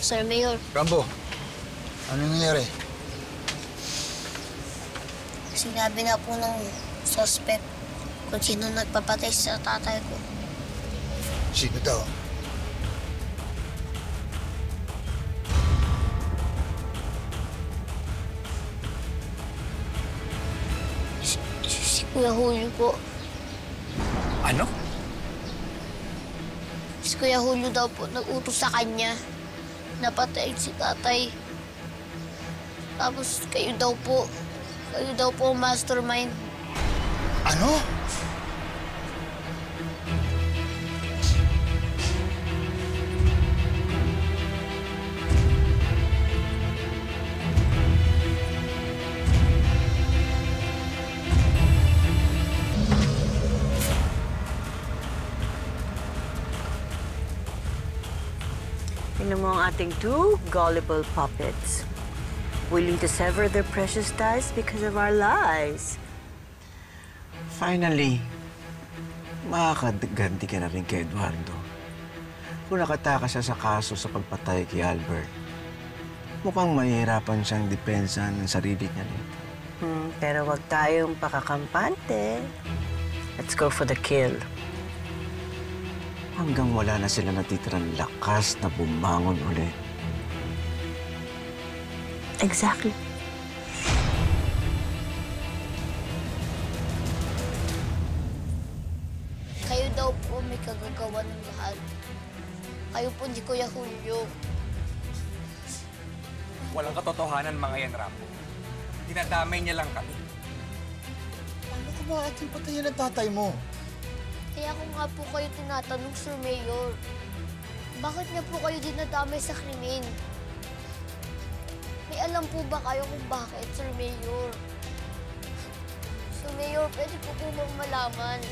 Sir Mayor. Rambo, ano nangyari? Sinabi na po ng suspect kung sino nagpapatay sa tatay ko. Sino daw? Si Kuya Julio po. Ano? Si Kuya Julio daw po nag-utos sa kanya. Napatayin si tatay. Tapos kayo daw po ang mastermind. Ano? Tingnan mo ang ating two gullible puppets. Willing to sever their precious ties because of our lies. Finally, makakaganti ka na rin kay Eduardo. Kung nakatakas siya sa kaso sa pagpatay kay Albert, mukhang mahihirapan siyang depensa ng sarili niya nito. Pero wag tayong pakakampante. Let's go for the kill. Hanggang wala na sila natitirang lakas na bumangon ulit. Exactly. Kayo daw po may kagagawa ng lahat. Kayo po ni Kuya Julio. Walang katotohanan mga yan, Rambo. Dinadamay niya lang kami. Paano ka ba ating patayin ang tatay mo? Kaya ko nga po kayo tinatanong, Sir Mayor. Bakit niya po kayo dinadamay sa krimen? May alam po ba kayo kung bakit, Sir Mayor? Sir Mayor, pwede po po bang malaman?